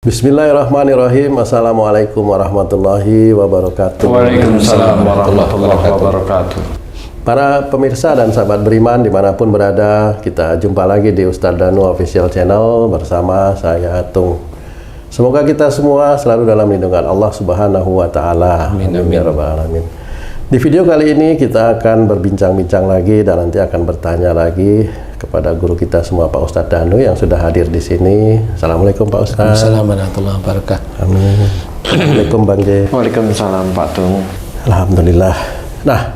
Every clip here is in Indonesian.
Bismillahirrahmanirrahim. Assalamualaikum warahmatullahi wabarakatuh. Waalaikumsalam warahmatullahi wabarakatuh. Para pemirsa dan sahabat beriman dimanapun berada, kita jumpa lagi di Ustadz Danu Official Channel bersama saya Atung. Semoga kita semua selalu dalam lindungan Allah Subhanahu wa Ta'ala. Amin, amin ya rabbal alamin. Di video kali ini kita akan berbincang-bincang lagi dan nanti akan bertanya lagi kepada guru kita semua, Pak Ustadz Danu yang sudah hadir di sini. Assalamualaikum Pak Ustadz. Assalamualaikum warahmatullahi wabarakatuh. Amin. Assalamualaikum Bang J. Waalaikumsalam Pak Tung. Alhamdulillah. Nah,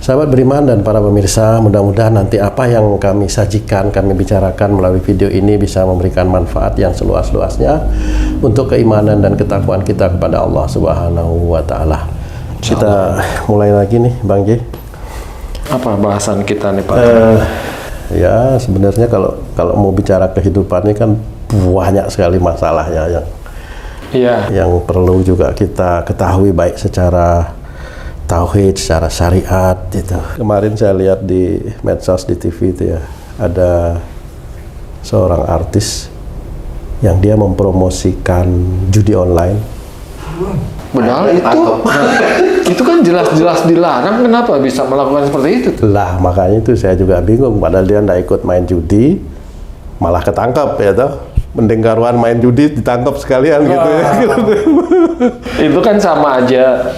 sahabat beriman dan para pemirsa, mudah-mudahan nanti apa yang kami sajikan, kami bicarakan melalui video ini bisa memberikan manfaat yang seluas-luasnya untuk keimanan dan ketakwaan kita kepada Allah Subhanahu wa Ta'ala. Kita mulai lagi nih, Bang J. Apa bahasan kita nih Pak? Ya, sebenarnya kalau mau bicara kehidupan ini kan banyak sekali masalahnya yang perlu juga kita ketahui baik secara tauhid, secara syariat gitu. Kemarin saya lihat di medsos, di TV itu ya, ada seorang artis yang dia mempromosikan judi online. Padahal itu kan jelas-jelas dilarang, kenapa bisa melakukan seperti itu? Lah, makanya itu saya juga bingung, padahal dia nggak ikut main judi, malah ketangkap ya toh. Mending karuan main judi ditangkap sekalian gitu ya. Itu kan sama aja,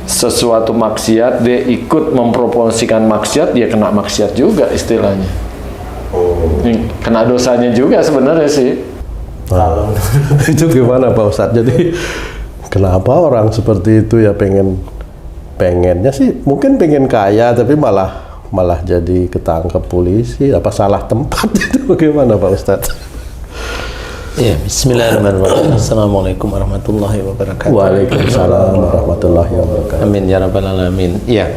sesuatu maksiat dia ikut mempromosikan maksiat, dia kena maksiat juga istilahnya. Kena dosanya juga sebenarnya sih. Nah, itu gimana Pak Ustadz? Jadi kenapa orang seperti itu ya pengennya sih mungkin pengen kaya tapi malah jadi ketangkep polisi, apa salah tempat itu bagaimana Pak Ustadz? Ya, bismillahirrahmanirrahim. Assalamualaikum warahmatullahi wabarakatuh. Waalaikumsalam warahmatullahi wabarakatuh. Amin ya rabbal alamin. Ya,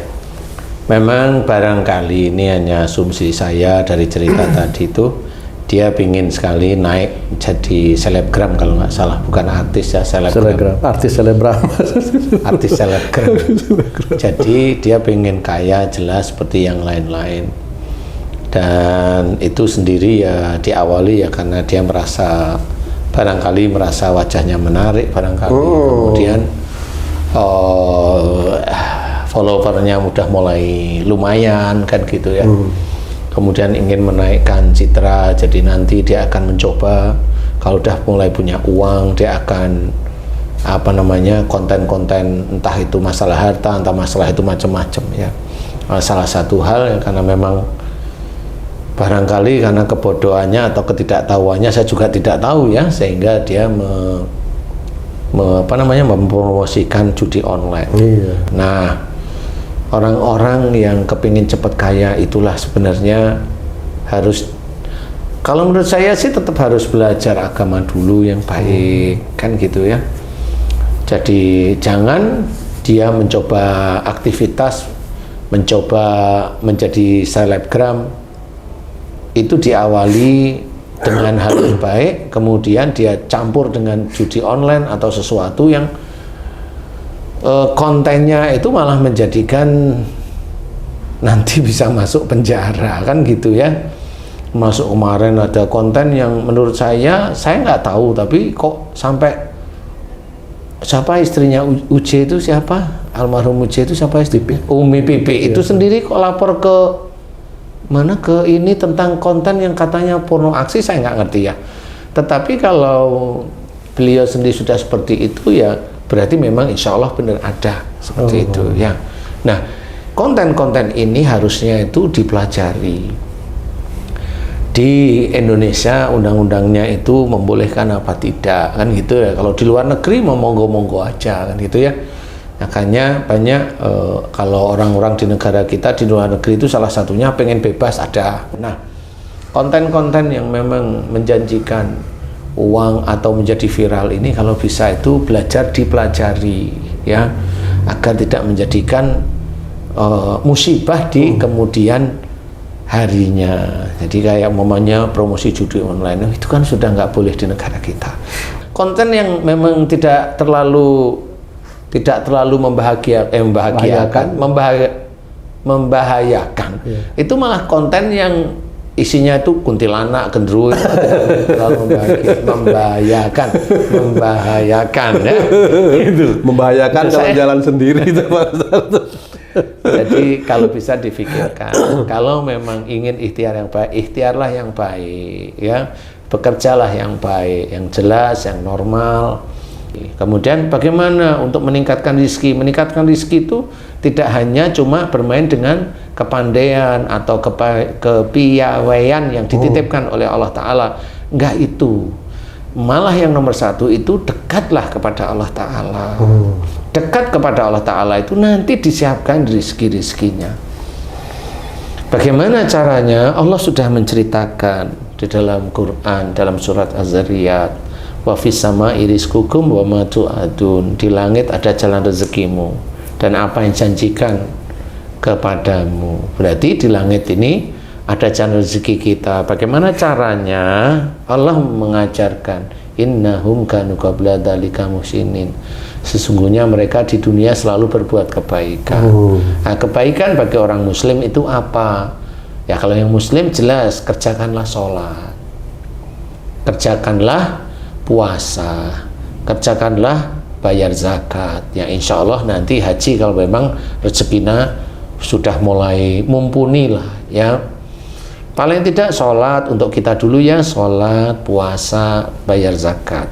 memang barangkali ini hanya asumsi saya dari cerita tadi itu, dia pingin sekali naik jadi selebgram kalau nggak salah, bukan artis ya, selebgram. Artis selebgram. Artis selebgram. Jadi dia pingin kaya jelas seperti yang lain-lain. Dan itu sendiri ya diawali ya karena dia barangkali merasa wajahnya menarik, barangkali kemudian followernya udah mulai lumayan kan gitu ya. Kemudian ingin menaikkan citra, jadi nanti dia akan mencoba kalau udah mulai punya uang, dia akan konten-konten, entah itu masalah harta, entah masalah itu macam-macam ya. Salah satu hal karena memang barangkali karena kebodohannya atau ketidaktahuannya, saya juga tidak tahu ya, sehingga dia mempromosikan judi online. Iya. Nah, orang-orang yang kepingin cepat kaya itulah sebenarnya harus, kalau menurut saya sih tetap harus belajar agama dulu yang baik, kan gitu ya. Jadi jangan dia mencoba aktivitas, mencoba menjadi selebgram, itu diawali dengan hal yang baik, kemudian dia campur dengan judi online atau sesuatu yang kontennya itu malah menjadikan nanti bisa masuk penjara kan gitu ya. Masuk kemarin ada konten yang menurut saya nggak tahu, tapi kok sampai siapa istrinya UJ itu siapa, almarhum UJ itu siapa istrinya, Umi Pipi itu sendiri kok lapor ke mana, ke ini tentang konten yang katanya porno aksi, saya nggak ngerti ya. Tetapi kalau beliau sendiri sudah seperti itu ya berarti memang insya Allah benar ada seperti itu ya. Nah, konten-konten ini harusnya itu dipelajari. Di Indonesia undang-undangnya itu membolehkan apa tidak kan gitu ya. Kalau di luar negeri mau monggo-monggo aja kan gitu ya. Makanya banyak kalau orang-orang di negara kita, di luar negeri itu salah satunya pengen bebas ada. Nah, konten-konten yang memang menjanjikan uang atau menjadi viral ini kalau bisa itu dipelajari ya, agar tidak menjadikan musibah di kemudian harinya. Jadi kayak umpamanya promosi judi online itu kan sudah nggak boleh di negara kita. Konten yang memang tidak terlalu membahayakan, itu malah konten yang isinya itu kuntilanak, genderuwo, terlalu membahayakan ya. Itu Membahayakan kalau jalan sendiri itu Pak Ustadz. Jadi kalau bisa difikirkan, kalau memang ingin ikhtiar yang baik, ikhtiarlah yang baik, ya, bekerjalah yang baik, yang jelas, yang normal. Kemudian bagaimana untuk meningkatkan rezeki? Meningkatkan rezeki itu tidak hanya cuma bermain dengan kepandaian atau kepiawaian yang dititipkan oleh Allah Ta'ala. Enggak itu. Malah yang nomor satu itu dekatlah kepada Allah Ta'ala. Dekat kepada Allah Ta'ala itu nanti disiapkan rezeki-rezekinya. Bagaimana caranya? Allah sudah menceritakan di dalam Quran, dalam surat Az-Zariyat, wa fis sama'i rizqukum wa ma tu'adun. Di langit ada jalan rezekimu dan apa yang janjikan kepadamu. Berarti di langit ini ada jalan rezeki kita. Bagaimana caranya? Allah mengajarkan, innahum kanu qabla dzalika muhsinin. Sesungguhnya mereka di dunia selalu berbuat kebaikan. Nah, kebaikan bagi orang muslim itu apa? Ya, kalau yang muslim jelas, kerjakanlah sholat, kerjakanlah puasa, kerjakanlah bayar zakat. Ya, insya Allah nanti haji kalau memang rezekinya sudah mulai mumpuni lah, ya. Paling tidak sholat untuk kita dulu ya, sholat, puasa, bayar zakat.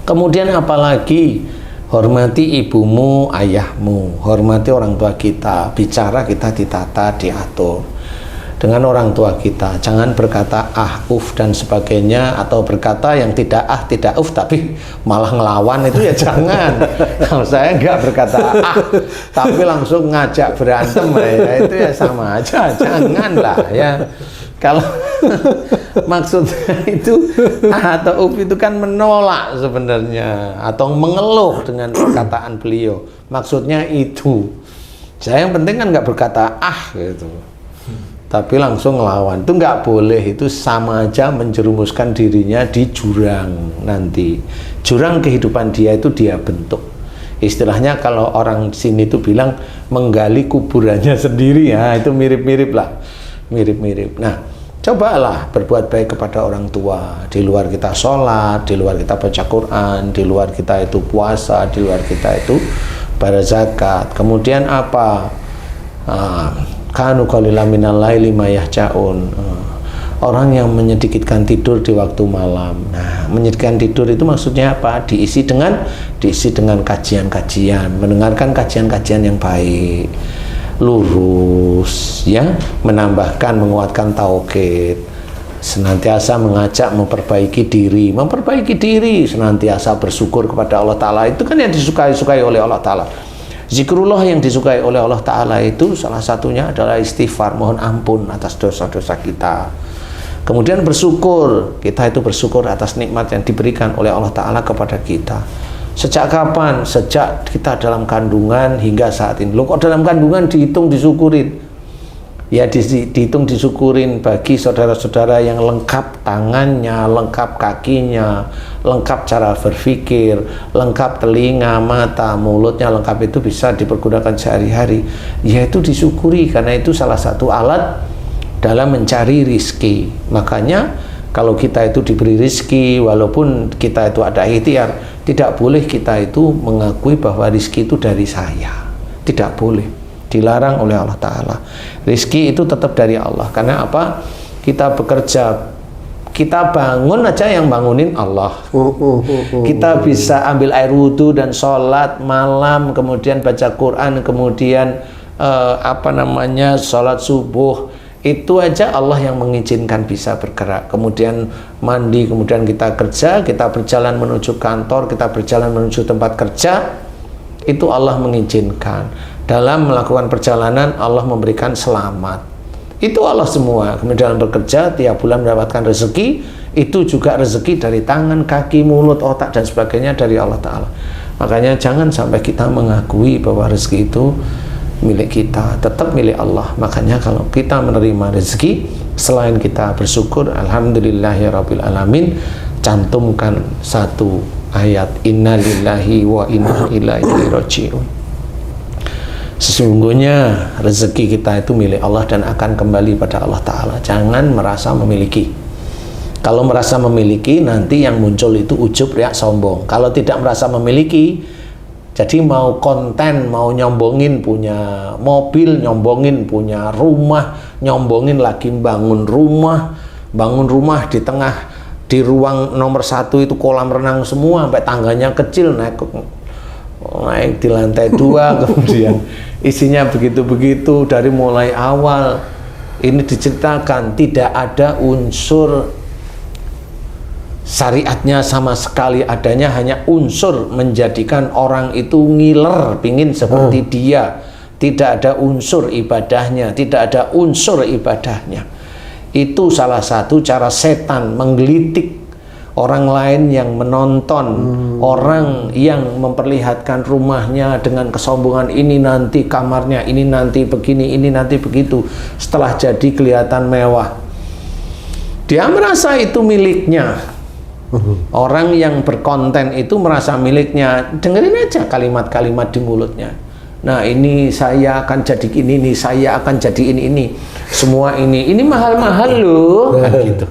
Kemudian apalagi? Hormati ibumu, ayahmu, hormati orang tua kita, bicara kita ditata, diatur dengan orang tua kita. Jangan berkata ah, uf dan sebagainya, atau berkata yang tidak ah, tidak uf tapi malah ngelawan, itu ya jangan. Kalau saya enggak berkata ah tapi langsung ngajak berantem ya, itu ya sama aja, janganlah ya. Kalau maksudnya itu ah atau uf itu kan menolak sebenarnya, atau mengeluh dengan perkataan beliau. Maksudnya itu. Saya yang penting kan nggak berkata ah gitu, tapi langsung ngelawan. Itu nggak boleh, itu sama aja menjerumuskan dirinya di jurang nanti. Jurang kehidupan dia itu dia bentuk. Istilahnya kalau orang sini itu bilang menggali kuburannya sendiri, ya itu mirip-mirip lah. Mirip-mirip. Nah, cobalah berbuat baik kepada orang tua. Di luar kita sholat, di luar kita baca Quran, di luar kita itu puasa, di luar kita itu bayar zakat. Kemudian apa? Kanu qalila minal laili ma yahjaun. Orang yang menyedikitkan tidur di waktu malam. Nah, menyedikitkan tidur itu maksudnya apa? Diisi dengan kajian-kajian, mendengarkan kajian-kajian yang baik, lurus, ya, menambahkan, menguatkan tauhid, senantiasa mengajak memperbaiki diri, senantiasa bersyukur kepada Allah Ta'ala. Itu kan yang disukai oleh Allah Ta'ala. Zikrullah yang disukai oleh Allah Ta'ala itu salah satunya adalah istighfar, mohon ampun atas dosa-dosa kita. Kemudian bersyukur, kita itu bersyukur atas nikmat yang diberikan oleh Allah Ta'ala kepada kita. Sejak kapan? Sejak kita dalam kandungan hingga saat ini. Loh, kok dalam kandungan dihitung disyukurin? Ya dihitung disyukurin bagi saudara-saudara yang lengkap tangannya, lengkap kakinya, lengkap cara berpikir, lengkap telinga, mata, mulutnya lengkap, itu bisa dipergunakan sehari-hari. Ya itu disyukuri, karena itu salah satu alat dalam mencari rizki. Makanya kalau kita itu diberi rizki, walaupun kita itu ada ikhtiar, tidak boleh kita itu mengakui bahwa rizki itu dari saya. Tidak boleh, dilarang oleh Allah Ta'ala. Rizki itu tetap dari Allah. Karena apa? Kita bekerja, kita bangun aja yang bangunin Allah. Kita bisa ambil air wudhu dan sholat malam, kemudian baca Quran, kemudian sholat subuh. Itu aja Allah yang mengizinkan bisa bergerak. Kemudian mandi, kemudian kita kerja, kita berjalan menuju kantor, kita berjalan menuju tempat kerja, itu Allah mengizinkan. Dalam melakukan perjalanan Allah memberikan selamat. Itu Allah semua. Kemudian dalam bekerja, tiap bulan mendapatkan rezeki, itu juga rezeki dari tangan, kaki, mulut, otak dan sebagainya dari Allah Ta'ala. Makanya jangan sampai kita mengakui bahwa rezeki itu milik kita, tetap milik Allah. Makanya kalau kita menerima rezeki, selain kita bersyukur alhamdulillahirabbil alamin, cantumkan satu ayat, innalillahi wa inna ilaihi raji'un. Sesungguhnya rezeki kita itu milik Allah dan akan kembali pada Allah Ta'ala. Jangan merasa memiliki. Kalau merasa memiliki, nanti yang muncul itu ujub, riak, sombong. Kalau tidak merasa memiliki, jadi mau konten, mau nyombongin punya mobil, nyombongin punya rumah, nyombongin lagi bangun rumah di tengah, di ruang nomor 1 itu kolam renang semua, sampai tangganya kecil, naik di lantai 2, kemudian isinya begitu-begitu dari mulai awal. Ini diceritakan tidak ada unsur syariatnya sama sekali, adanya hanya unsur menjadikan orang itu ngiler pingin seperti dia. Tidak ada unsur ibadahnya, tidak ada unsur ibadahnya. Itu salah satu cara setan menggelitik orang lain yang menonton, orang yang memperlihatkan rumahnya dengan kesombongan, ini nanti kamarnya, ini nanti begini, ini nanti begitu. Setelah jadi kelihatan mewah, dia merasa itu miliknya. Orang yang berkonten itu merasa miliknya. Dengerin aja kalimat-kalimat di mulutnya. Nah, ini saya akan jadi ini saya akan jadi ini. Semua ini mahal-mahal loh, kan gitu.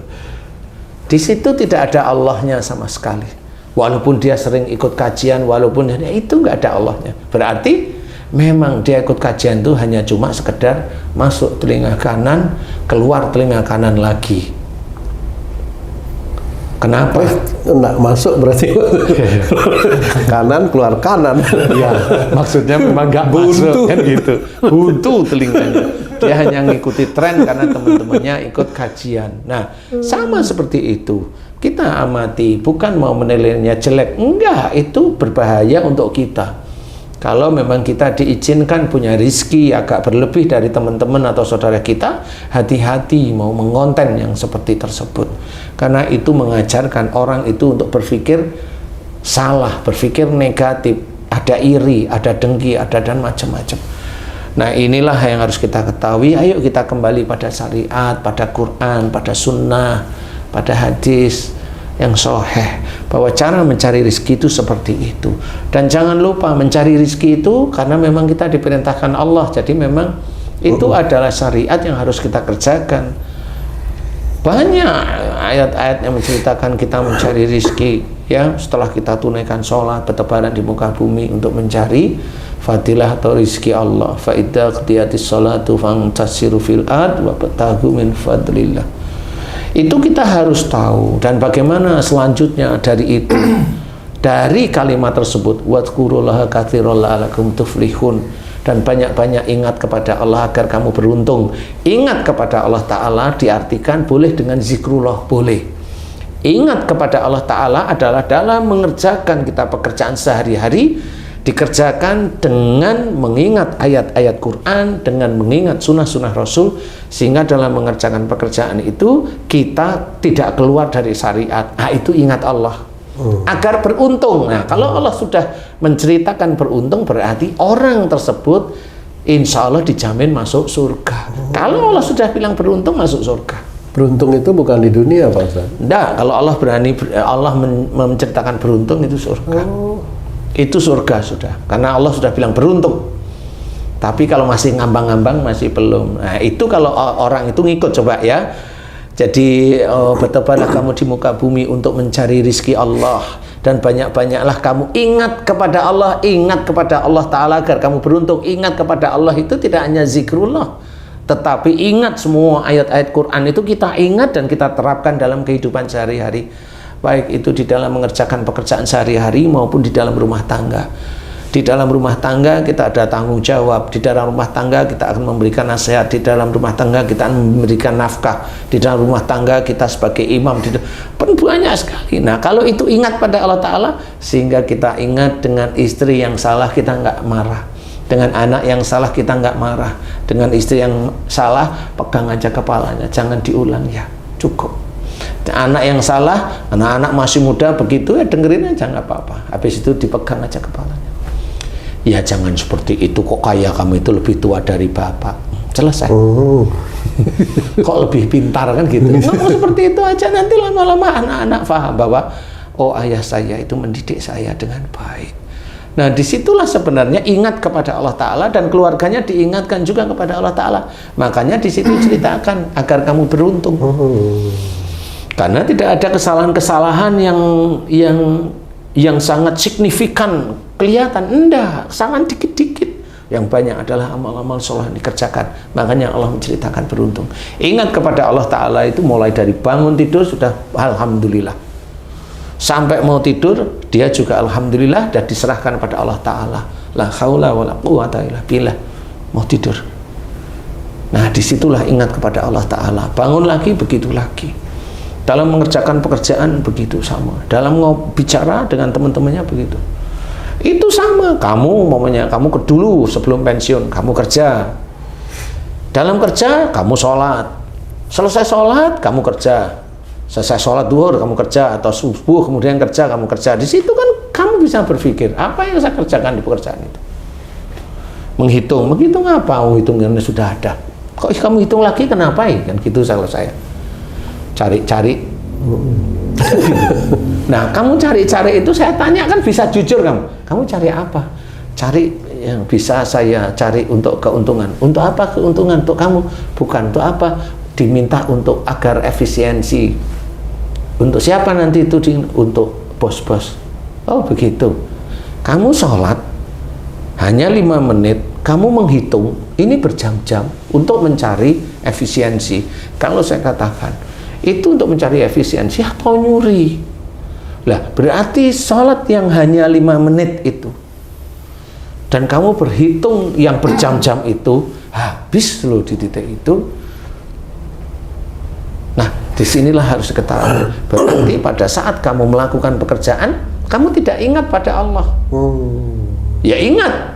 Di situ tidak ada Allahnya sama sekali. Walaupun dia sering ikut kajian, walaupun itu nggak ada Allahnya. Berarti memang dia ikut kajian itu hanya cuma sekedar masuk telinga kanan, keluar telinga kanan lagi. Kenapa? Nggak masuk berarti kanan keluar kanan. Ya, maksudnya memang nggak masuk kan gitu. Buntu telinganya. Dia hanya ngikuti tren karena teman-temannya ikut kajian. Nah, sama seperti itu. Kita amati, bukan mau menilainya jelek. Enggak, itu berbahaya untuk kita. Kalau memang kita diizinkan punya rizki agak berlebih dari teman-teman atau saudara kita, hati-hati mau mengonten yang seperti tersebut. Karena itu mengajarkan orang itu untuk berpikir salah, berpikir negatif, ada iri, ada dengki, ada dan macam-macam. Nah, inilah yang harus kita ketahui. Ayo kita kembali pada syariat, pada Quran, pada sunnah, pada hadis yang sahih, bahwa cara mencari rezeki itu seperti itu. Dan jangan lupa mencari rezeki itu karena memang kita diperintahkan Allah, jadi memang itu adalah syariat yang harus kita kerjakan. Banyak ayat-ayat yang menceritakan kita mencari rezeki, ya, setelah kita tunaikan sholat, bertebaran di muka bumi untuk mencari fadilah atau rezeki Allah. Fa idza qadiyatis sholatu fantasiru fil ard wabtaghu min fadlillah. Itu kita harus tahu. Dan bagaimana selanjutnya dari itu, dari kalimat tersebut, wadhkurullaha katsiran la'allakum tuflihun, dan banyak-banyak ingat kepada Allah agar kamu beruntung. Ingat kepada Allah Ta'ala diartikan boleh dengan zikrullah, boleh. Ingat kepada Allah Ta'ala adalah dalam mengerjakan kita pekerjaan sehari-hari, dikerjakan dengan mengingat ayat-ayat Quran, dengan mengingat sunnah-sunnah Rasul, sehingga dalam mengerjakan pekerjaan itu kita tidak keluar dari syariat. Nah, itu ingat Allah agar beruntung. Nah, kalau Allah sudah menceritakan beruntung, berarti orang tersebut insya Allah dijamin masuk surga. Kalau Allah sudah bilang beruntung, masuk surga. Beruntung itu bukan di dunia, Pak Ustaz? Tidak, kalau Allah menceritakan beruntung itu surga. Itu surga sudah, karena Allah sudah bilang beruntung. Tapi kalau masih ngambang-ngambang, masih belum. Nah, itu kalau orang itu ngikut, coba ya. Jadi bertebaranlah kamu di muka bumi untuk mencari rizki Allah, dan banyak-banyaklah kamu ingat kepada Allah, ingat kepada Allah Ta'ala agar kamu beruntung. Ingat kepada Allah itu tidak hanya zikrullah, tetapi ingat semua ayat-ayat Quran itu kita ingat dan kita terapkan dalam kehidupan sehari-hari, baik itu di dalam mengerjakan pekerjaan sehari-hari maupun di dalam rumah tangga. Di dalam rumah tangga kita ada tanggung jawab, di dalam rumah tangga kita akan memberikan nasihat, di dalam rumah tangga kita akan memberikan nafkah, di dalam rumah tangga kita sebagai imam, banyak sekali. Nah, kalau itu ingat pada Allah Ta'ala, sehingga kita ingat dengan istri yang salah kita nggak marah, dengan anak yang salah kita nggak marah, dengan istri yang salah pegang aja kepalanya, jangan diulang ya, cukup. Anak yang salah, anak-anak masih muda begitu ya dengerin aja nggak apa-apa, habis itu dipegang aja kepalanya. Ya jangan seperti itu, kok kayak kamu itu lebih tua dari bapak, selesai. Kok lebih pintar kan gitu. Ngomong seperti itu aja, nanti lama-lama anak-anak paham bahwa oh ayah saya itu mendidik saya dengan baik. Nah, disitulah sebenarnya ingat kepada Allah Ta'ala, dan keluarganya diingatkan juga kepada Allah Ta'ala. Makanya di situ ceritakan agar kamu beruntung. Karena tidak ada kesalahan-kesalahan yang sangat signifikan kelihatan. Enggak, sangat dikit-dikit. Yang banyak adalah amal-amal soleh yang dikerjakan. Makanya Allah menceritakan beruntung. Ingat kepada Allah Ta'ala itu mulai dari bangun tidur sudah alhamdulillah. Sampai mau tidur, dia juga alhamdulillah dan diserahkan pada Allah Ta'ala. La haula wa la quwata illa billah. Mau tidur. Nah, disitulah ingat kepada Allah Ta'ala. Bangun lagi, begitu lagi. Dalam mengerjakan pekerjaan, begitu sama. Dalam bicara dengan teman-temannya, begitu. Itu sama. Kamu, kamu dulu sebelum pensiun, kamu kerja. Dalam kerja, kamu sholat. Selesai sholat, kamu kerja. Selesai sholat duhur kamu kerja, atau subuh kemudian kerja, kamu kerja. Di situ kan kamu bisa berpikir, apa yang saya kerjakan di pekerjaan itu? Menghitung apa? Oh, hitungannya sudah ada. Kok kamu hitung lagi, kenapa ya? Kan gitu saya cari-cari. Nah, kamu cari-cari itu saya tanya, kan bisa jujur kamu cari apa? Cari yang bisa saya cari untuk keuntungan. Untuk apa keuntungan? Untuk kamu? Bukan. Untuk apa? Diminta untuk agar efisiensi. Untuk siapa nanti itu? Untuk bos-bos. Oh, begitu. Kamu sholat hanya 5 menit, kamu menghitung ini berjam-jam untuk mencari efisiensi. Kalau saya katakan itu untuk mencari efisiensi atau nyuri, lah berarti sholat yang hanya 5 menit itu dan kamu berhitung yang berjam-jam itu habis loh di titik itu. Nah, disinilah harus diketahui. Berarti pada saat kamu melakukan pekerjaan, kamu tidak ingat pada Allah. Ya ingat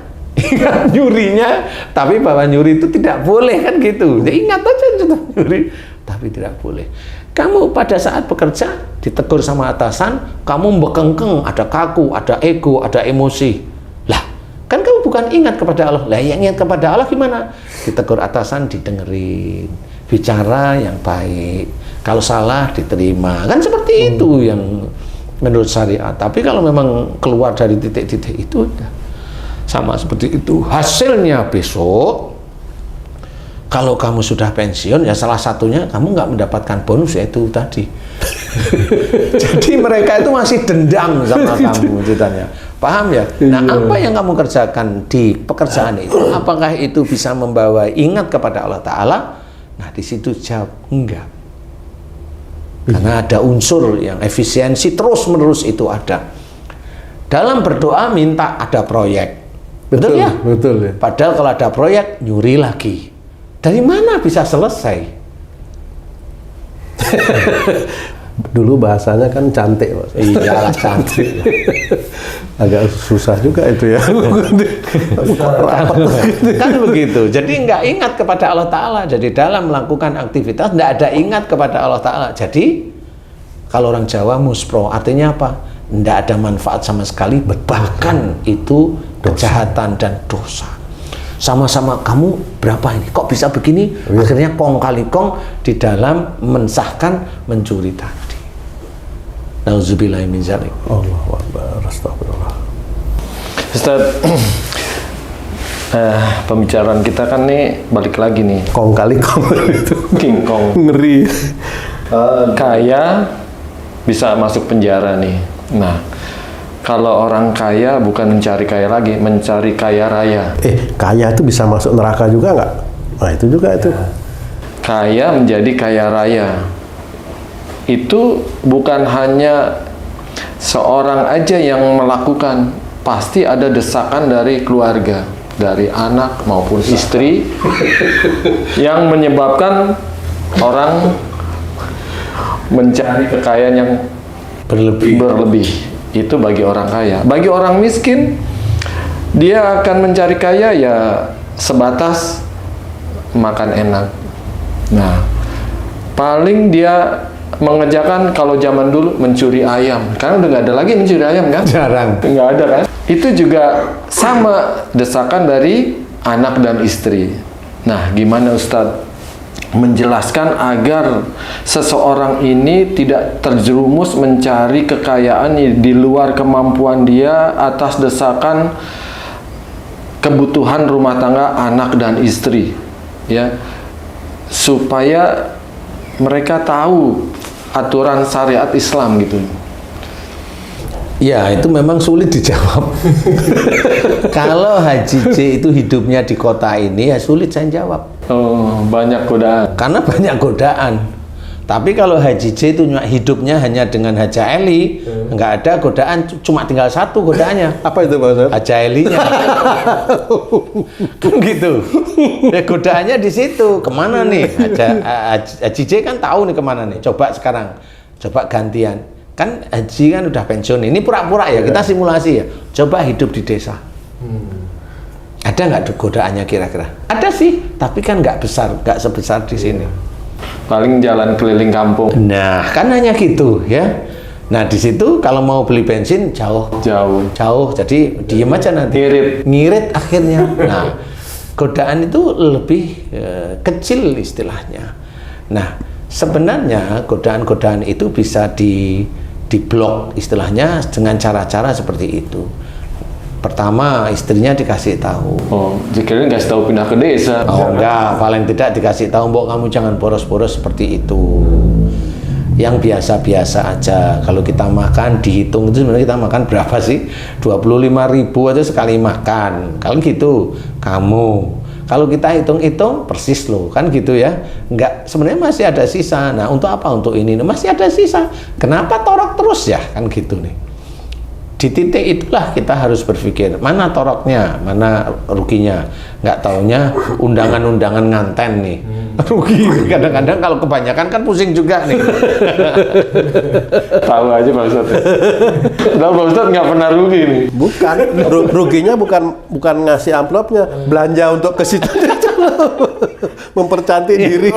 nyurinya, tapi bahwa nyuri itu tidak boleh, kan gitu. Ya ingat aja sudah nyuri, tapi tidak boleh. Kamu pada saat bekerja ditegur sama atasan, kamu bekengkeng, ada kaku, ada ego, ada emosi. Lah, kan kamu bukan ingat kepada Allah. Lah, yang ingat kepada Allah gimana? Ditegur atasan didengerin, bicara yang baik. Kalau salah diterima, kan seperti itu yang menurut syariat. Tapi kalau memang keluar dari titik-titik itu, sama seperti itu. Hasilnya besok, kalau kamu sudah pensiun, ya salah satunya kamu nggak mendapatkan bonus, yaitu tadi. Jadi mereka itu masih dendam sama kamu, ceritanya. Paham ya? Nah, apa yang kamu kerjakan di pekerjaan itu, apakah itu bisa membawa ingat kepada Allah Ta'ala? Nah, di situ jawab enggak. Karena ada unsur yang efisiensi terus-menerus itu ada. Dalam berdoa minta ada proyek. Betul ya? Betul ya. Padahal kalau ada proyek, nyuri lagi. Dari mana bisa selesai? Dulu bahasanya kan cantik, Mas. Iya, cantik. Agak susah juga itu ya. Kan begitu. Jadi nggak ingat kepada Allah Ta'ala. Jadi dalam melakukan aktivitas nggak ada ingat kepada Allah Ta'ala. Jadi kalau orang Jawa muspro, artinya apa? Nggak ada manfaat sama sekali. Bahkan itu kejahatan dan dosa. Sama-sama kamu berapa ini? Kok bisa begini? Akhirnya kong kali kong di dalam mensahkan mencuri tadi. Nauzubillahi min dzalik. Allahu Akbar. Astagfirullah. Ustaz, pembicaraan kita kan nih balik lagi nih. Kong kali kong itu. King Kong. Ngeri. Kaya bisa masuk penjara nih. Nah, kalau orang kaya bukan mencari kaya lagi, mencari kaya raya. Kaya itu bisa masuk neraka juga nggak? Nah, itu juga itu. Kaya menjadi kaya raya. Itu bukan hanya seorang aja yang melakukan, pasti ada desakan dari keluarga, dari anak maupun istri yang menyebabkan orang mencari kekayaan yang berlebih. Itu bagi orang kaya. Bagi orang miskin, dia akan mencari kaya ya sebatas makan enak. Nah, paling dia mengerjakan kalau zaman dulu mencuri ayam, karena udah nggak ada lagi mencuri ayam kan? Jarang. Nggak ada kan? Itu juga sama desakan dari anak dan istri. Nah, gimana Ustadz? menjelaskan agar seseorang ini tidak terjerumus mencari kekayaan di luar kemampuan dia atas desakan kebutuhan rumah tangga, anak dan istri, ya, supaya mereka tahu aturan syariat Islam gitu. Ya, itu memang sulit dijawab. Kalau Haji J itu hidupnya di kota ini, ya sulit saya jawab. Oh, banyak godaan. Karena banyak godaan. Tapi kalau Haji J itu hidupnya hanya dengan Haja Eli, nggak ada godaan, cuma tinggal satu godaannya. Apa itu Pak Ustaz? Haja Elinya. Kan gitu. Ya godaannya di situ. Kemana nih? Haji J kan tahu nih kemana nih. Coba sekarang, coba gantian. Kan Haji kan udah pensiun. Ini pura-pura ya, kita simulasi ya. Coba hidup di desa. Ada nggak godaannya kira-kira? Ada sih, tapi kan nggak besar, nggak sebesar di sini. Paling jalan keliling kampung. Nah, kan hanya gitu ya. Nah, di situ kalau mau beli bensin jauh. Jadi diem aja nanti. Ngirit akhirnya. Nah, godaan itu lebih kecil istilahnya. Nah, sebenarnya godaan-godaan itu bisa diblok istilahnya dengan cara-cara seperti itu. Pertama, istrinya dikasih tahu. Oh, jika nggak tahu pindah ke desa. Oh enggak, paling tidak dikasih tahu, Mbok, kamu jangan boros-boros seperti itu. Yang biasa-biasa aja. Kalau kita makan dihitung itu sebenarnya kita makan berapa sih? 25.000 aja sekali makan. Kalau gitu, kamu. Kalau kita hitung-hitung persis loh, kan gitu ya. Enggak, sebenarnya masih ada sisa. Nah, untuk apa? Untuk ini masih ada sisa. Kenapa torok terus ya? Kan gitu nih. Di titik itulah kita harus berpikir, mana toroknya, mana ruginya. Nggak taunya undangan-undangan nganten nih. Rugi. Kadang-kadang kalau kebanyakan kan pusing juga nih. Tahu aja Pak Ustadz. Nah, Pak Ustadz nggak pernah rugi nih. Bukan, ruginya bukan ngasih amplopnya, belanja untuk ke situ. Mempercantik diri.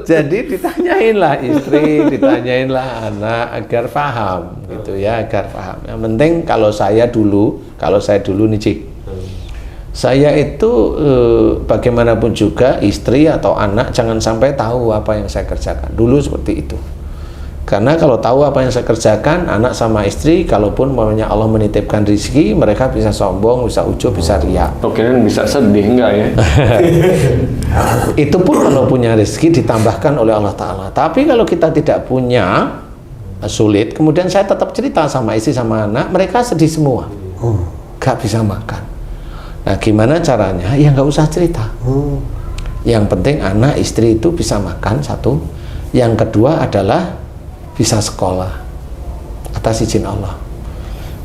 Jadi ditanyainlah istri, ditanyainlah anak agar paham gitu ya, agar paham. Yang penting kalau saya dulu nih Cik, saya itu bagaimanapun juga istri atau anak jangan sampai tahu apa yang saya kerjakan. Dulu seperti itu. Karena kalau tahu apa yang saya kerjakan, anak sama istri, kalaupun maunya Allah menitipkan rezeki, mereka bisa sombong, bisa ujub, bisa riak. Oke, bisa sedih enggak ya? Itu pun kalau punya rezeki ditambahkan oleh Allah Ta'ala. Tapi kalau kita tidak punya, sulit. Kemudian saya tetap cerita sama istri sama anak, mereka sedih semua. Gak bisa makan. Nah, gimana caranya? Ya nggak usah cerita. Yang penting anak istri itu bisa makan, satu. Yang kedua adalah bisa sekolah atas izin Allah.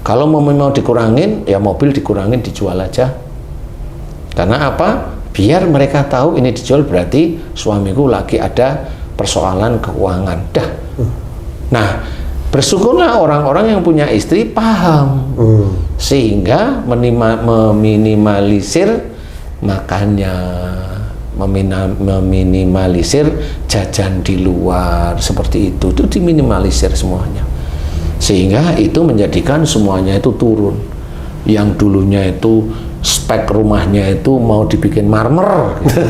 Kalau mau dikurangin, ya mobil dikurangin, dijual aja. Karena apa? Biar mereka tahu ini dijual berarti suamiku lagi ada persoalan keuangan. Dah. Nah, bersyukurlah orang-orang yang punya istri paham, sehingga meminimalisir makannya, meminimalisir jajan di luar, seperti itu diminimalisir semuanya, sehingga itu menjadikan semuanya itu turun. Yang dulunya itu spek rumahnya itu mau dibikin marmer gitu.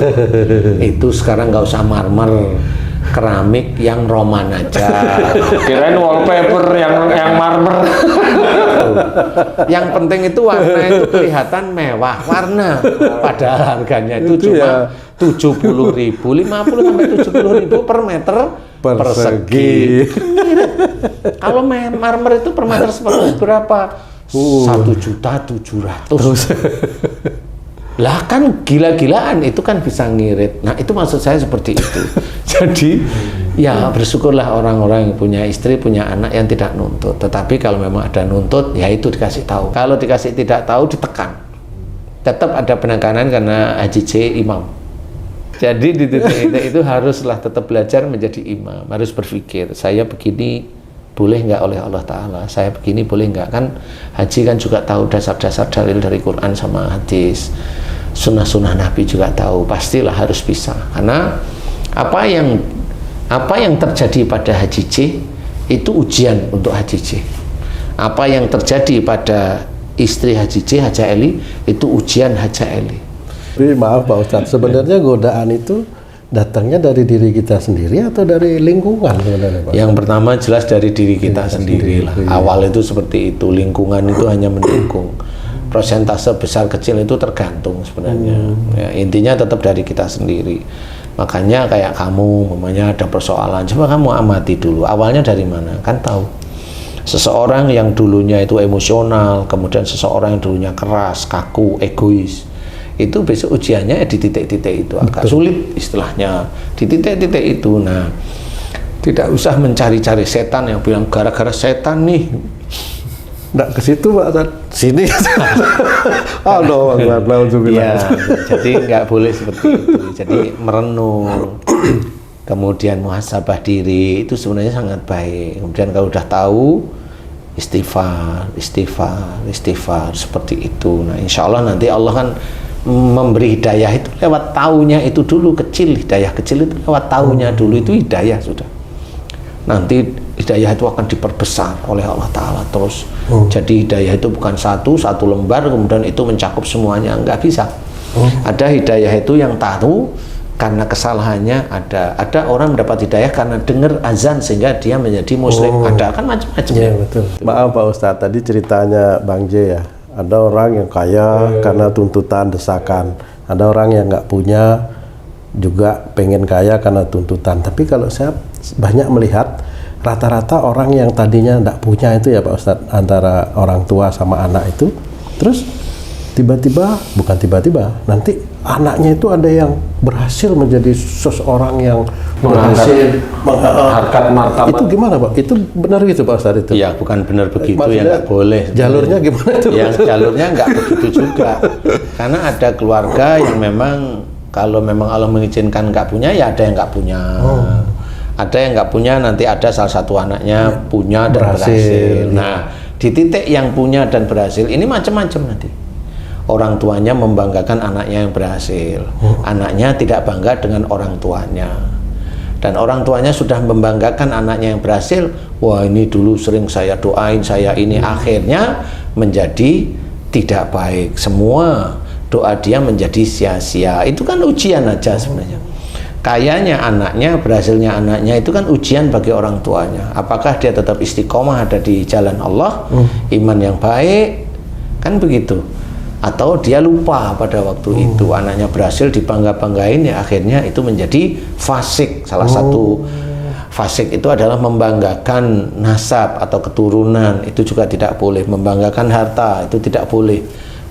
Itu sekarang nggak usah marmer, keramik yang roman aja. Kirain wallpaper yang marmer. Yang penting itu warna itu kelihatan mewah, warna. Padahal harganya itu cuma 70.000, 50 sampai 70.000 per meter persegi. Kalau marmer itu per meter seperti berapa? 1.700.000. Lah kan gila-gilaan, itu kan bisa ngirit. Nah, itu maksud saya seperti itu. Jadi ya bersyukurlah orang-orang yang punya istri, punya anak yang tidak nuntut. Tetapi kalau memang ada nuntut, ya itu dikasih tahu. Kalau dikasih tidak tahu, ditekan. Tetap ada penekanan karena Haji J imam. Jadi di titik itu haruslah tetap belajar menjadi imam. Harus berpikir, saya begini boleh nggak oleh Allah Ta'ala, saya begini boleh nggak. Kan Haji kan juga tahu dasar-dasar dalil dari Quran sama hadis, sunnah-sunnah Nabi juga tahu, pastilah harus bisa. Karena apa yang terjadi pada Haji J itu ujian untuk Haji J. Apa yang terjadi pada istri Haji J, Haja Eli, itu ujian Haja Eli. Tapi maaf Pak Ustadz, sebenarnya godaan itu datangnya dari diri kita sendiri atau dari lingkungan sebenarnya Pak? Yang pertama jelas dari diri kita sendiri lah. Awal itu seperti itu, lingkungan itu hanya mendukung. Persentase besar kecil itu tergantung sebenarnya. Ya, intinya tetap dari kita sendiri. Makanya kayak kamu, mamanya ada persoalan, coba kamu amati dulu. Awalnya dari mana? Kan tahu. Seseorang yang dulunya itu emosional, kemudian seseorang yang dulunya keras, kaku, egois, itu besok ujiannya di titik-titik itu agak sulit istilahnya. Di titik-titik itu, nah tidak usah mencari-cari setan yang bilang gara-gara setan nih. Nggak ke situ Pak Ustadz, sini. Aduh, ya, jadi nggak boleh seperti itu. Jadi merenung, kemudian muhasabah diri itu sebenarnya sangat baik. Kemudian kalau udah tahu, istighfar seperti itu. Nah, insya Allah nanti Allah kan memberi hidayah itu lewat taunya itu dulu kecil, hidayah kecil itu lewat taunya dulu itu hidayah sudah. Nanti hidayah itu akan diperbesar oleh Allah Ta'ala terus. Jadi hidayah itu bukan satu lembar kemudian itu mencakup semuanya, nggak bisa. Ada hidayah itu yang tahu karena kesalahannya, ada orang mendapat hidayah karena dengar azan sehingga dia menjadi muslim. Ada kan macam-macam. Ya, betul. Maaf Pak Ustadz, tadi ceritanya Bang J ya, ada orang yang kaya karena tuntutan desakan, ada orang yang nggak punya juga pengen kaya karena tuntutan. Tapi kalau saya banyak melihat rata-rata orang yang tadinya tidak punya itu ya Pak Ustadz, antara orang tua sama anak itu, terus bukan tiba-tiba, nanti anaknya itu ada yang berhasil menjadi seseorang yang berhasil harkat martabat. Itu gimana Pak? Itu benar gitu Pak Ustadz itu? Ya bukan benar begitu. Maksudnya, ya nggak boleh. Jalurnya gimana itu? Yang jalurnya nggak begitu juga. Karena ada keluarga yang memang kalau memang Allah mengizinkan nggak punya, ya ada yang nggak punya. Ada yang nggak punya, nanti ada salah satu anaknya punya dan berhasil. Nah, di titik yang punya dan berhasil ini macam-macam nanti. Orang tuanya membanggakan anaknya yang berhasil. Anaknya tidak bangga dengan orang tuanya. Dan orang tuanya sudah membanggakan anaknya yang berhasil. Wah, ini dulu sering saya doain, saya ini. Akhirnya menjadi tidak baik. Semua doa dia menjadi sia-sia. Itu kan ujian aja sebenarnya. Kayanya anaknya, berhasilnya anaknya itu kan ujian bagi orang tuanya. Apakah dia tetap istiqomah ada di jalan Allah, iman yang baik, kan begitu. Atau dia lupa pada waktu itu anaknya berhasil dibangga-banggain, ya akhirnya itu menjadi fasik. Salah satu fasik itu adalah membanggakan nasab atau keturunan, itu juga tidak boleh. Membanggakan harta itu tidak boleh.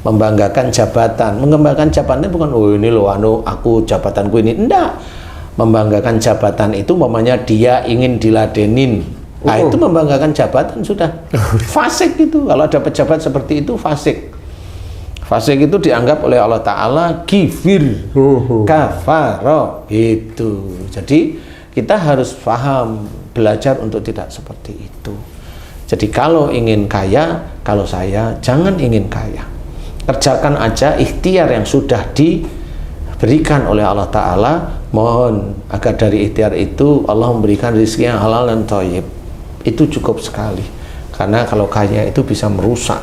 Membanggakan jabatan, mengembangkan jabatannya bukan oh ini loh aku jabatanku ini, enggak. Membanggakan jabatan itu umpamanya dia ingin diladenin, nah itu membanggakan jabatan sudah fasik itu. Kalau ada pejabat seperti itu fasik. Fasik itu dianggap oleh Allah Ta'ala kifir, kafaro itu. Jadi kita harus paham, belajar untuk tidak seperti itu. Jadi kalau ingin kaya, kalau saya jangan ingin kaya, kerjakan aja ikhtiar yang sudah diberikan oleh Allah Ta'ala. Mohon agar dari ikhtiar itu Allah memberikan rezeki yang halal dan thayyib. Itu cukup sekali. Karena kalau kaya itu bisa merusak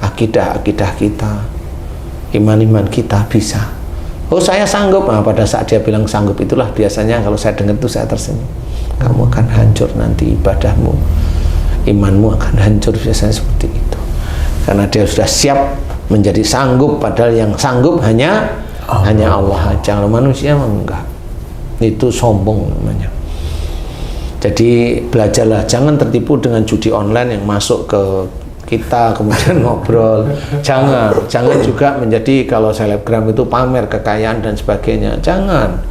akidah-akidah kita, iman-iman kita bisa. Oh saya sanggup. Nah, pada saat dia bilang sanggup itulah biasanya kalau saya dengar itu saya tersenyum. Kamu akan hancur nanti ibadahmu, imanmu akan hancur, biasanya seperti itu. Karena dia sudah siap menjadi sanggup, padahal yang sanggup hanya Allah aja. Kalau manusia enggak. Itu sombong namanya. Jadi belajarlah, jangan tertipu dengan judi online yang masuk ke kita kemudian ngobrol. Jangan juga menjadi kalau selebgram itu pamer kekayaan dan sebagainya. Jangan.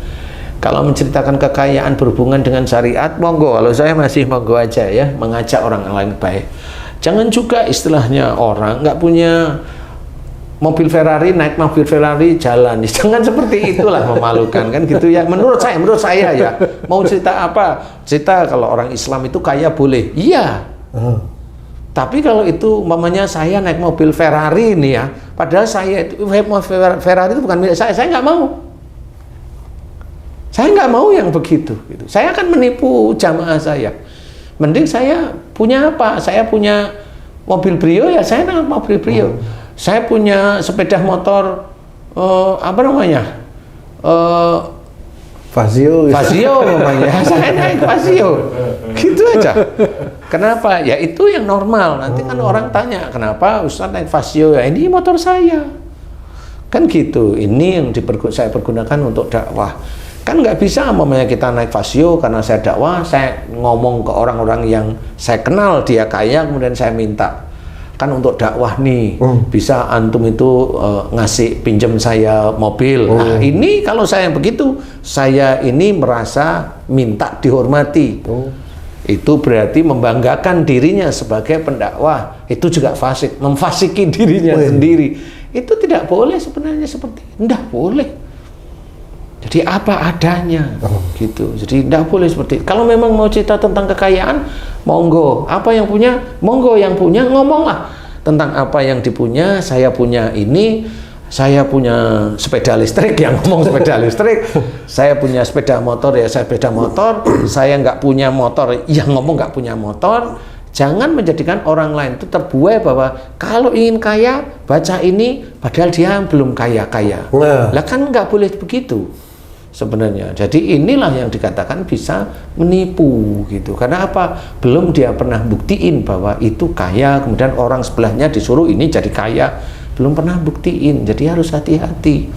Kalau menceritakan kekayaan berhubungan dengan syariat, monggo. Kalau saya masih monggo aja ya, mengajak orang lain baik. Jangan juga istilahnya orang nggak punya mobil Ferrari, naik mobil Ferrari jalan. Jangan seperti itulah, memalukan kan gitu ya. Menurut saya ya. Mau cerita apa? Cerita kalau orang Islam itu kaya boleh. Iya. Tapi kalau itu mamanya saya naik mobil Ferrari ini ya, padahal saya itu Ferrari itu bukan milik saya nggak mau. Saya nggak mau yang begitu. Gitu. Saya akan menipu jamaah saya. Mending saya punya apa? Saya punya mobil Brio ya, saya naik mobil Brio. Saya punya sepeda motor apa namanya? Fazio namanya. Saya naik Fazio. Gitu aja. Kenapa? Ya itu yang normal. Nanti kan orang tanya, kenapa Ustaz naik Fazio? Ya ini motor saya. Kan gitu. Ini yang saya pergunakan untuk dakwah. Kan nggak bisa umpamanya kita naik Fazio karena saya dakwah, saya ngomong ke orang-orang yang saya kenal dia kaya, kemudian saya minta. Kan untuk dakwah nih, bisa antum itu ngasih pinjam saya mobil. Nah ini kalau saya begitu, saya ini merasa minta dihormati. Itu berarti membanggakan dirinya sebagai pendakwah. Itu juga fasik, memfasiki dirinya sendiri. Itu tidak boleh sebenarnya seperti itu. Tidak boleh. Jadi apa adanya, gitu. Jadi tidak boleh seperti itu. Kalau memang mau cerita tentang kekayaan, monggo. Apa yang punya, monggo yang punya ngomonglah tentang apa yang dipunya. Saya punya ini, saya punya sepeda listrik, yang ngomong sepeda listrik. Saya punya sepeda motor, ya saya sepeda motor. Saya nggak punya motor, yang ngomong nggak punya motor. Jangan menjadikan orang lain itu terbuai bahwa kalau ingin kaya, baca ini, padahal dia belum kaya-kaya. Lah kan nggak boleh begitu sebenarnya. Jadi inilah yang dikatakan bisa menipu gitu. Karena apa? Belum dia pernah buktiin bahwa itu kaya, kemudian orang sebelahnya disuruh ini jadi kaya. Belum pernah buktiin. Jadi harus hati-hati.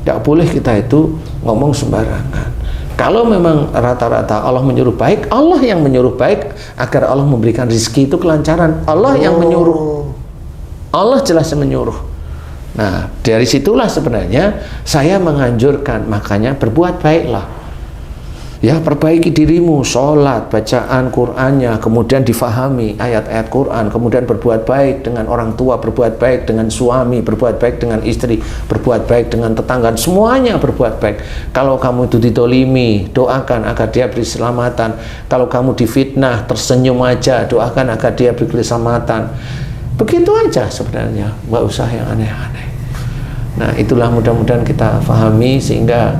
Tidak boleh kita itu ngomong sembarangan. Kalau memang rata-rata Allah menyuruh baik, Allah yang menyuruh baik agar Allah memberikan rezeki itu kelancaran. Allah yang menyuruh. Allah jelas yang menyuruh. Nah, dari situlah sebenarnya saya menganjurkan, makanya berbuat baiklah. Ya, perbaiki dirimu, sholat, bacaan Qur'annya, kemudian difahami ayat-ayat Qur'an, kemudian berbuat baik dengan orang tua, berbuat baik dengan suami, berbuat baik dengan istri, berbuat baik dengan tetangga, semuanya berbuat baik. Kalau kamu itu ditolimi, doakan agar dia beri keselamatan. Kalau kamu difitnah, tersenyum aja, doakan agar dia beri keselamatan. Begitu aja sebenarnya, nggak usah yang aneh-aneh. Nah, itulah mudah-mudahan kita pahami sehingga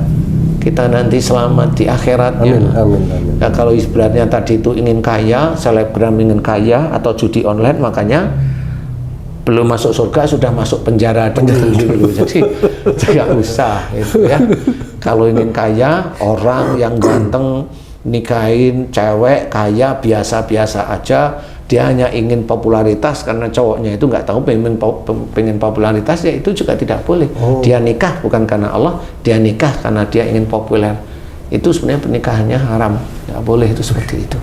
kita nanti selamat di akhiratnya. Amin, amin. Nah, kalau ibaratnya tadi itu ingin kaya, selebgram ingin kaya, atau judi online, makanya belum masuk surga sudah masuk penjara dulu. Jadi tidak usah itu ya. Kalau ingin kaya, orang yang ganteng nikahin cewek kaya biasa-biasa aja, dia hanya ingin popularitas karena cowoknya itu nggak tahu pengen popularitas, ya itu juga tidak boleh. Dia nikah bukan karena Allah, dia nikah karena dia ingin populer. Itu sebenarnya pernikahannya haram, nggak boleh itu seperti itu.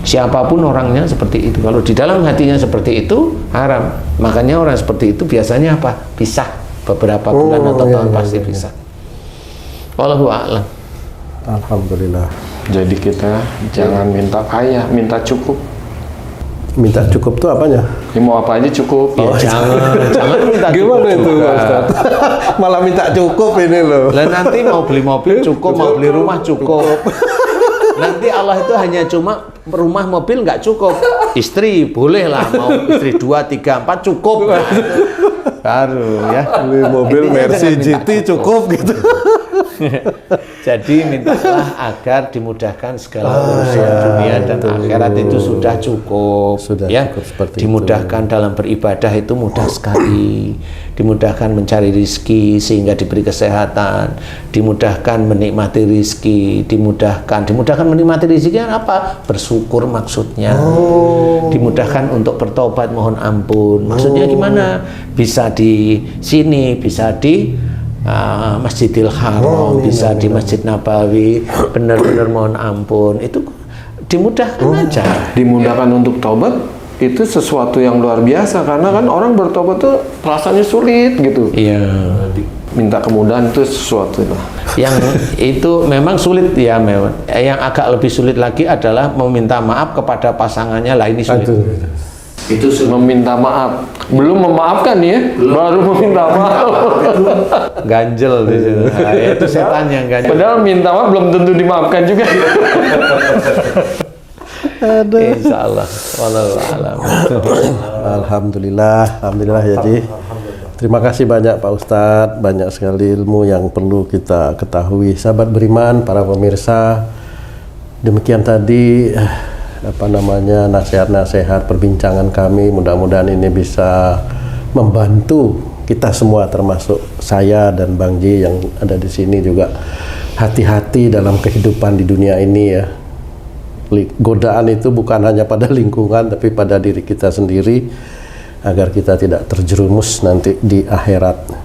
Siapapun orangnya seperti itu. Kalau di dalam hatinya seperti itu haram. Makanya orang seperti itu biasanya apa? Pisah beberapa bulan atau tahun pasti pisah. Wallahu a'lam. Alhamdulillah. Jadi kita jangan minta kaya, minta cukup. Minta cukup tuh apanya? Ya, mau apa aja cukup. Ya, jangan minta Gimana cukup itu, Ustaz? Malah minta cukup ini loh. Lah nanti mau beli mobil cukup, mau beli rumah cukup. Nanti Allah itu hanya cuma rumah mobil nggak cukup. Istri boleh lah, mau istri 2, 3, 4 cukup. Baru ya. Beli mobil Mercy GT cukup gitu. Jadi mintalah agar dimudahkan segala urusan dunia dan akhirat itu sudah cukup. Sudah ya. cukup seperti dimudahkan itu. Dalam beribadah itu mudah sekali. Dimudahkan mencari rizki sehingga diberi kesehatan. Dimudahkan menikmati rizki. Dimudahkan menikmati rizki apa? Bersyukur maksudnya. Dimudahkan untuk bertobat mohon ampun. Maksudnya gimana? Bisa di sini, bisa di Masjidil Haram, bisa di Masjid Nabawi, benar-benar mohon ampun, itu dimudahkan aja. Dimudahkan untuk tobat itu sesuatu yang luar biasa, karena kan orang bertobat tuh rasanya sulit gitu. Iya. Minta kemudahan itu sesuatu lah. Yang itu memang sulit ya, memang. Yang agak lebih sulit lagi adalah meminta maaf kepada pasangannya, lah ini sulit. Itu meminta maaf, belum memaafkan ya, baru meminta maaf. Ganjel di situ. Nah, itu setan yang ganjel. Padahal minta maaf belum tentu dimaafkan juga. Insya Allah. Wallahu a'lam. Alhamdulillah ya Ji. Terima kasih banyak Pak Ustadz, banyak sekali ilmu yang perlu kita ketahui. Sahabat beriman, para pemirsa, demikian tadi nasihat-nasihat perbincangan kami. Mudah-mudahan ini bisa membantu kita semua termasuk saya dan Bang Ji yang ada di sini juga hati-hati dalam kehidupan di dunia ini ya. Godaan itu bukan hanya pada lingkungan tapi pada diri kita sendiri agar kita tidak terjerumus nanti di akhirat.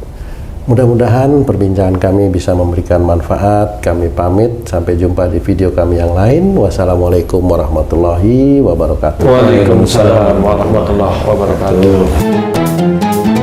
Mudah-mudahan perbincangan kami bisa memberikan manfaat. Kami pamit, sampai jumpa di video kami yang lain. Wassalamualaikum warahmatullahi wabarakatuh. Waalaikumsalam warahmatullahi wabarakatuh.